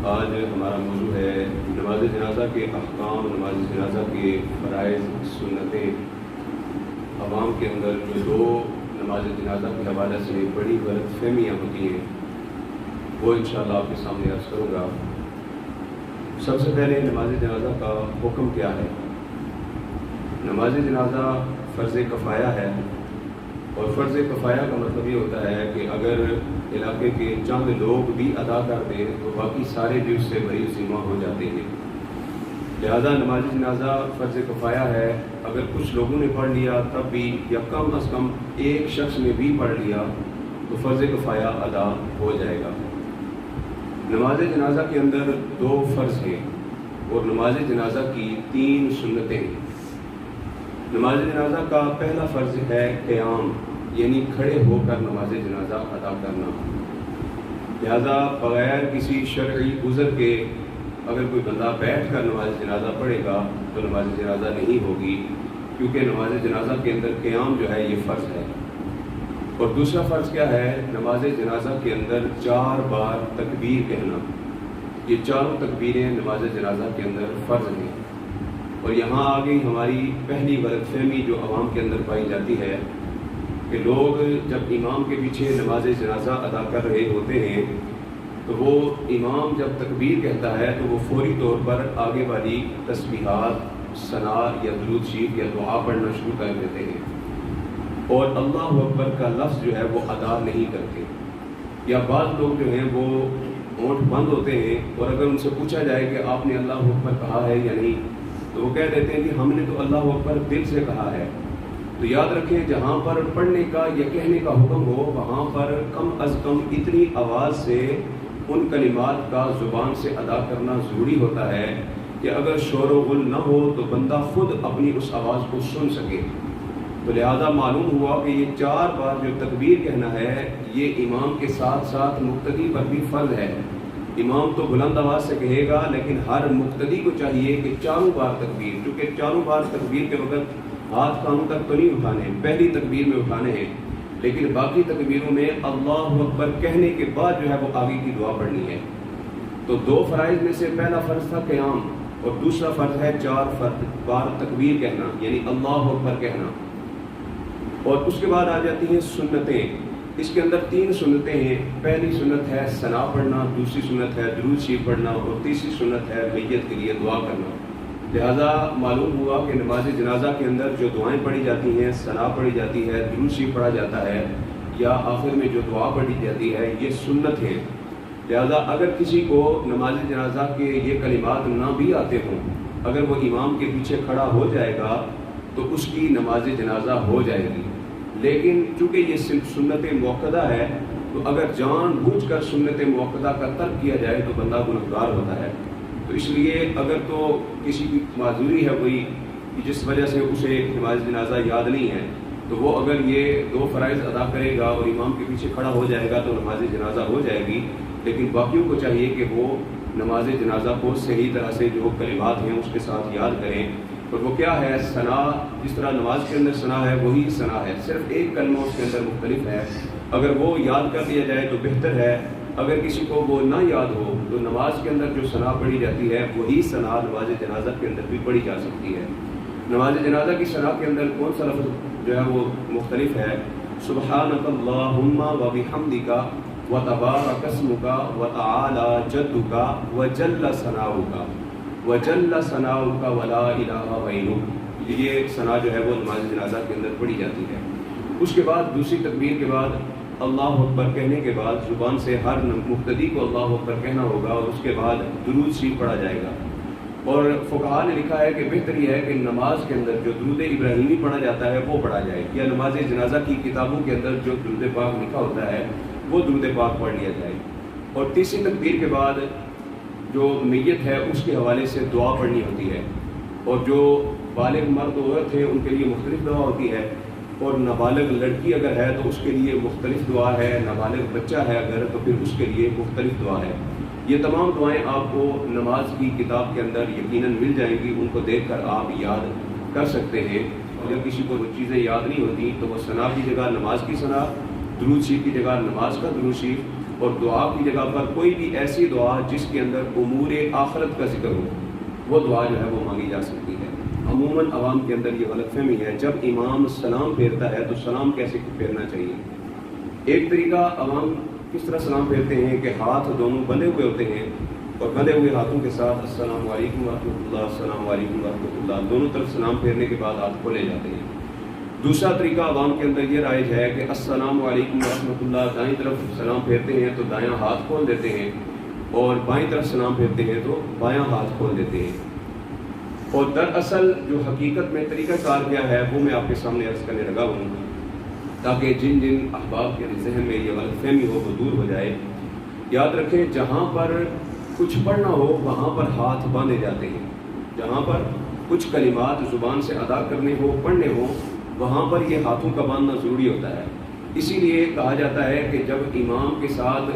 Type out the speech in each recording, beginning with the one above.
آج ہمارا موضوع ہے نماز جنازہ کے احکام، نماز جنازہ کے فرائض، سنتیں۔ عوام کے اندر جو دو نماز جنازہ کے حوالے سے بڑی غلط فہمیاں ہوتی ہیں وہ انشاءاللہ آپ کے سامنے عرض کروں گا۔ سب سے پہلے نماز جنازہ کا حکم کیا ہے؟ نماز جنازہ فرض کفایہ ہے، اور فرض کفایہ کا مطلب یہ ہوتا ہے کہ اگر علاقے کے چند لوگ بھی ادا کر دیں تو باقی سارے بھی اس سے بری ذمہ ہو جاتے ہیں۔ لہذا نماز جنازہ فرض کفایہ ہے، اگر کچھ لوگوں نے پڑھ لیا تب بھی، یا کم از کم ایک شخص نے بھی پڑھ لیا تو فرض کفایہ ادا ہو جائے گا۔ نماز جنازہ کے اندر دو فرض ہیں اور نماز جنازہ کی 3 سنتیں ہیں۔ نماز جنازہ کا پہلا فرض ہے قیام، یعنی کھڑے ہو کر نماز جنازہ ادا کرنا۔ لہذا بغیر کسی شرعی عذر کے اگر کوئی بندہ بیٹھ کر نماز جنازہ پڑھے گا تو نماز جنازہ نہیں ہوگی، کیونکہ نماز جنازہ کے اندر قیام جو ہے یہ فرض ہے۔ اور دوسرا فرض کیا ہے؟ نماز جنازہ کے اندر 4 بار تکبیر کہنا۔ یہ چاروں تکبیریں نماز جنازہ کے اندر فرض ہیں۔ اور یہاں آ گئی ہماری پہلی غلط فہمی جو عوام کے اندر پائی جاتی ہے کہ لوگ جب امام کے پیچھے نماز جنازہ ادا کر رہے ہوتے ہیں تو وہ امام جب تکبیر کہتا ہے تو وہ فوری طور پر آگے والی تسبیحات، ثنا یا درود شریف یا دعا پڑھنا شروع کر دیتے ہیں، اور اللہ اکبر کا لفظ جو ہے وہ ادا نہیں کرتے۔ یا بعض لوگ جو ہیں وہ ہونٹ بند ہوتے ہیں، اور اگر ان سے پوچھا جائے کہ آپ نے اللہ اکبر کہا ہے یا نہیں تو وہ کہہ دیتے ہیں کہ ہم نے تو اللہ اکبر دل سے کہا ہے۔ تو یاد رکھیں، جہاں پر پڑھنے کا یا کہنے کا حکم ہو وہاں پر کم از کم اتنی آواز سے ان کلمات کا زبان سے ادا کرنا ضروری ہوتا ہے کہ اگر شور و غل نہ ہو تو بندہ خود اپنی اس آواز کو سن سکے۔ تو لہذا معلوم ہوا کہ یہ 4 بار جو تکبیر کہنا ہے یہ امام کے ساتھ ساتھ مقتدی پر بھی فرض ہے۔ امام تو بلند آواز سے کہے گا، لیکن ہر مقتدی کو چاہیے کہ 4 بار تکبیر، چونکہ 4 بار تکبیر کے وقت ہاتھ کانوں تک تو نہیں اٹھانے، پہلی تکبیر میں اٹھانے ہیں، لیکن باقی تکبیروں میں اللہ اکبر کہنے کے بعد جو ہے وہ آگے کی دعا پڑھنی ہے۔ تو 2 فرائض میں سے پہلا فرض تھا قیام، اور دوسرا فرض ہے 4 بار تکبیر کہنا، یعنی اللہ اکبر کہنا۔ اور اس کے بعد آ جاتی ہیں سنتیں۔ اس کے اندر 3 سنتیں ہیں۔ پہلی سنت ہے ثنا پڑھنا، دوسری سنت ہے درود شریف پڑھنا، اور تیسری سنت ہے میت کے لیے دعا کرنا۔ لہذا معلوم ہوا کہ نماز جنازہ کے اندر جو دعائیں پڑھی جاتی ہیں، ثنا پڑھی جاتی ہے، درود شریف پڑھا جاتا ہے، یا آخر میں جو دعا پڑھی جاتی ہے، یہ سنت ہے۔ لہذا اگر کسی کو نماز جنازہ کے یہ کلمات نہ بھی آتے ہوں، اگر وہ امام کے پیچھے کھڑا ہو جائے گا تو اس کی نماز جنازہ ہو جائے گی۔ لیکن چونکہ یہ سنت موقدہ ہے تو اگر جان بوجھ کر سنت موقدہ کا ترک کیا جائے تو بندہ گنہگار ہوتا ہے۔ تو اس لیے اگر تو کسی کی معذوری ہے کوئی جس وجہ سے اسے نماز جنازہ یاد نہیں ہے تو وہ اگر یہ 2 فرائض ادا کرے گا اور امام کے پیچھے کھڑا ہو جائے گا تو نماز جنازہ ہو جائے گی، لیکن باقیوں کو چاہیے کہ وہ نماز جنازہ کو صحیح طرح سے جو کلمات ہیں اس کے ساتھ یاد کریں۔ اور وہ کیا ہے؟ ثنا، جس طرح نماز کے اندر ثنا ہے وہی ثنا ہے، صرف ایک کلمہ اس کے اندر مختلف ہے۔ اگر وہ یاد کر لیا جائے تو بہتر ہے، اگر کسی کو وہ نہ یاد ہو تو نماز کے اندر جو ثنا پڑھی جاتی ہے وہی ثنا نماز جنازہ کے اندر بھی پڑھی جا سکتی ہے۔ نماز جنازہ کی ثنا کے اندر کون سا لفظ جو ہے وہ مختلف ہے؟ سبحانک اللہم و بحمدک و تبارک اسمک و تعالی جدک و جل ثناؤک وجل ثناؤک ولا الہ غیرک۔ یہ ثنا جو ہے وہ نماز جنازہ کے اندر پڑھی جاتی ہے۔ اس کے بعد دوسری تکبیر کے بعد اللہ اکبر کہنے کے بعد زبان سے ہر مقتدی کو اللہ اکبر کہنا ہوگا، اور اس کے بعد درود شریف پڑھا جائے گا۔ اور فقہاء نے لکھا ہے کہ بہتر یہ ہے کہ نماز کے اندر جو درود ابراہیمی پڑھا جاتا ہے وہ پڑھا جائے، یا نماز جنازہ کی کتابوں کے اندر جو درود پاک لکھا ہوتا ہے وہ درود پاک پڑھ لیا جائے۔ اور تیسری تکبیر کے بعد جو میت ہے اس کے حوالے سے دعا پڑھنی ہوتی ہے، اور جو بالغ مرد و عورت ہیں ان کے لیے مختلف دعا ہوتی ہے، اور نابالغ لڑکی اگر ہے تو اس کے لیے مختلف دعا ہے، نابالغ بچہ ہے اگر تو پھر اس کے لیے مختلف دعا ہے۔ یہ تمام دعائیں آپ کو نماز کی کتاب کے اندر یقیناً مل جائیں گی، ان کو دیکھ کر آپ یاد کر سکتے ہیں۔ اگر کسی کو وہ چیزیں یاد نہیں ہوتی تو وہ ثنا کی جگہ نماز کی ثنا، درود شریف کی جگہ نماز کا درود شریف، اور دعا کی جگہ پر کوئی بھی ایسی دعا جس کے اندر امور آخرت کا ذکر ہو وہ دعا جو ہے وہ مانگی جا سکتی ہے۔ عموماً عوام کے اندر یہ غلط فہمی ہے، جب امام سلام پھیرتا ہے تو سلام کیسے پھیرنا چاہیے۔ ایک طریقہ عوام کس طرح سلام پھیرتے ہیں کہ ہاتھ دونوں بندھے ہوئے ہوتے ہیں اور بندھے ہوئے ہاتھوں کے ساتھ السلام علیکم ورحمۃ اللہ، السلام علیکم ورحمۃ اللہ، دونوں طرف سلام پھیرنے کے بعد ہاتھ کھولے جاتے ہیں۔ دوسرا طریقہ عوام کے اندر یہ رائج ہے کہ السلام علیکم ورحمۃ اللہ، دائیں طرف سلام پھیرتے ہیں تو دایاں ہاتھ کھول دیتے ہیں، اور بائیں طرف سلام پھیرتے ہیں تو بایاں ہاتھ کھول دیتے ہیں۔ اور دراصل جو حقیقت میں طریقہ کار کیا ہے وہ میں آپ کے سامنے عرض کرنے لگا ہوں، تاکہ جن جن احباب کے ذہن میں یہ غلط فہمی ہو وہ دور ہو جائے۔ یاد رکھیں، جہاں پر کچھ پڑھنا ہو وہاں پر ہاتھ باندھے جاتے ہیں، جہاں پر کچھ کلمات زبان سے ادا کرنے ہو، پڑھنے ہو، وہاں پر یہ ہاتھوں کا باندھنا ضروری ہوتا ہے۔ اسی لیے کہا جاتا ہے کہ جب امام کے ساتھ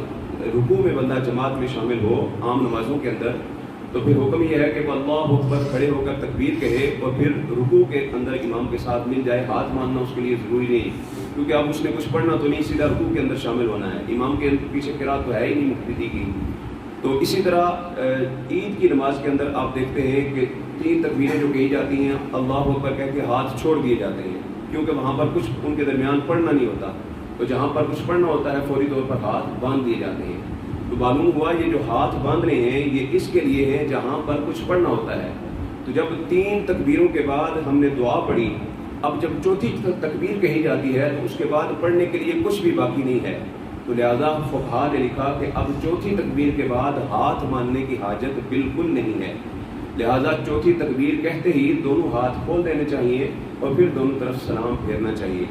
رکوع میں بندہ جماعت میں شامل ہو عام نمازوں کے اندر، تو پھر حکم یہ ہے کہ وہ اللہ اکبر کھڑے ہو کر تکبیر کہے اور پھر رکوع کے اندر امام کے ساتھ مل جائے۔ ہاتھ باندھنا اس کے لیے ضروری نہیں، کیونکہ اب اس نے کچھ پڑھنا تو نہیں، سیدھا رکوع کے اندر شامل ہونا ہے، امام کے پیچھے قرات تو ہے ہی نہیں مقتدی کی۔ تو اسی طرح عید کی نماز کے اندر آپ دیکھتے ہیں کہ 3 تکبیریں جو کہی جاتی ہیں، اللہ اکبر کہہ کے ہاتھ چھوڑ دیے جاتے ہیں، کیونکہ وہاں پر کچھ ان کے درمیان پڑھنا نہیں ہوتا، تو جہاں پر کچھ پڑھنا ہوتا ہے فوری طور پر ہاتھ باندھ دیے جاتے ہیں۔ تو معلوم ہوا یہ جو ہاتھ باندھ رہے ہیں یہ اس کے لیے ہے جہاں پر کچھ پڑھنا ہوتا ہے۔ تو جب 3 تکبیروں کے بعد ہم نے دعا پڑھی، اب جب چوتھی تکبیر کہی جاتی ہے تو اس کے بعد پڑھنے کے لیے کچھ بھی باقی نہیں ہے، تو لہذا فقہا نے لکھا کہ اب چوتھی تکبیر کے بعد ہاتھ باندھنے کی حاجت بالکل نہیں ہے، لہذا چوتھی تکبیر کہتے ہی دونوں ہاتھ کھول دینے چاہیے اور پھر دونوں طرف سلام پھیرنا چاہیے۔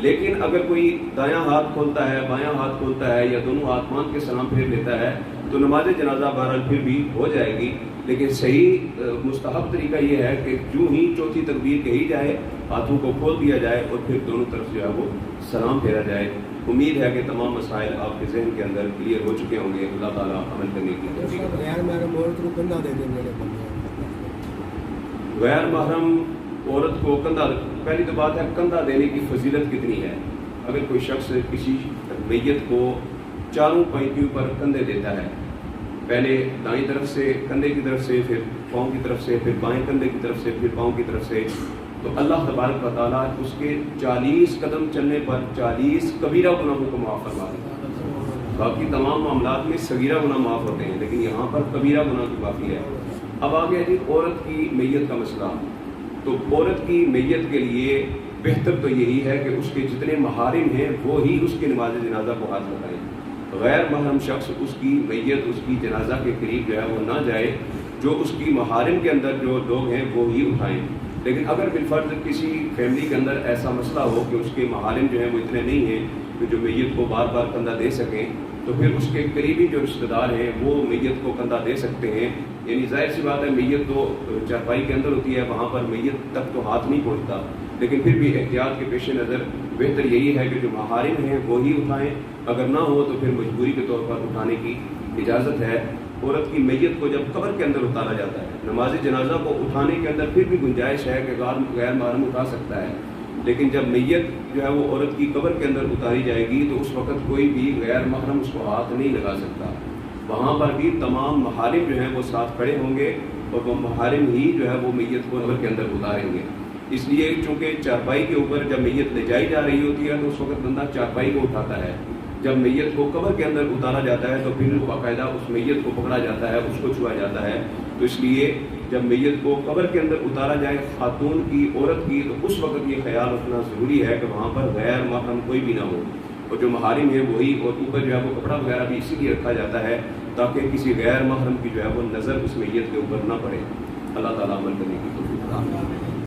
لیکن اگر کوئی دایاں ہاتھ کھولتا ہے، بایاں ہاتھ کھولتا ہے یا دونوں ہاتھ باندھ کے سلام پھیر لیتا ہے تو نماز جنازہ بہرحال پھر بھی ہو جائے گی، لیکن صحیح مستحب طریقہ یہ ہے کہ جو ہی چوتھی تکبیر کہی جائے ہاتھوں کو کھول دیا جائے اور پھر دونوں طرف جو ہے وہ سلام پھیرا جائے۔ امید ہے کہ تمام مسائل آپ کے ذہن کے اندر کلیئر ہو چکے ہوں گے۔ اللہ تعالیٰ عمل کرنے کی توفیق عطا فرمائے۔ غیر محرم عورت کو کندھا، پہلی تو بات ہے کندھا دینے کی فضیلت کتنی ہے۔ اگر کوئی شخص کسی میت کو چاروں پینتیوں پر کندھے دیتا ہے، پہلے دائیں طرف سے کندھے کی طرف سے، پھر پاؤں کی طرف سے، پھر بائیں کندھے کی طرف سے، پھر پاؤں کی طرف سے، تو اللہ تبارک و تعالیٰ اس کے 40 قدم چلنے پر 40 کبیرہ گناہوں کو معاف فرما دیتا ہے۔ باقی تمام معاملات میں صغیرہ گناہ معاف ہوتے ہیں، لیکن یہاں پر کبیرہ گناہ تو کافی ہے۔ اب آگے ہے جی عورت کی میت کا مسئلہ۔ تو عورت کی میت کے لیے بہتر تو یہی ہے کہ اس کے جتنے محارم ہیں وہ ہی اس کی نماز جنازہ کو ہاتھ لگائیں، غیر محرم شخص اس کی میت، اس کی جنازہ کے قریب جو ہے وہ نہ جائے، جو اس کی محارم کے اندر جو لوگ ہیں وہ ہی اٹھائیں۔ لیکن اگر بالفرض کسی فیملی کے اندر ایسا مسئلہ ہو کہ اس کے محارم جو ہیں وہ اتنے نہیں ہیں کہ جو میت کو بار بار کندھا دے سکیں، تو پھر اس کے قریبی جو رشتہ دار ہیں وہ میت کو کندھا دے سکتے ہیں۔ یعنی ظاہر سی بات ہے میت تو چارپائی کے اندر ہوتی ہے، وہاں پر میت تک تو ہاتھ نہیں پہنچتا، لیکن پھر بھی احتیاط کے پیش نظر بہتر یہی ہے کہ جو محارم ہیں وہی اٹھائیں، اگر نہ ہو تو پھر مجبوری کے طور پر اٹھانے کی اجازت ہے۔ عورت کی میت کو جب قبر کے اندر اتارا جاتا ہے، نماز جنازہ کو اٹھانے کے اندر پھر بھی گنجائش ہے کہ غیر محرم اٹھا سکتا ہے، لیکن جب میت جو ہے وہ عورت کی قبر کے اندر اتاری جائے گی تو اس وقت کوئی بھی غیر محرم اس کو ہاتھ نہیں لگا سکتا۔ وہاں پر بھی تمام محارم جو ہیں وہ ساتھ کھڑے ہوں گے اور وہ محارم ہی جو ہے وہ میت کو قبر کے اندر اتاریں گے۔ اس لیے چونکہ چارپائی کے اوپر جب میت لے جائی جا رہی ہوتی ہے تو اس وقت بندہ چارپائی کو اٹھاتا ہے، جب میت کو قبر کے اندر اتارا جاتا ہے تو پھر باقاعدہ اس میت کو پکڑا جاتا ہے، اس کو چھوا جاتا ہے۔ تو اس لیے جب میت کو قبر کے اندر اتارا جائے خاتون کی، عورت کی، تو اس وقت یہ خیال رکھنا ضروری ہے کہ وہاں پر غیر محرم کوئی بھی نہ ہو، اور جو محارم ہے وہی، اور اوپر جو ہے وہ کپڑا وغیرہ بھی اسی لیے رکھا جاتا ہے تاکہ کسی غیر محرم کی جو ہے وہ نظر اس میت کے اوپر نہ پڑے۔ اللہ تعالیٰ عمل کرنے کی توفیق عطا فرمائے۔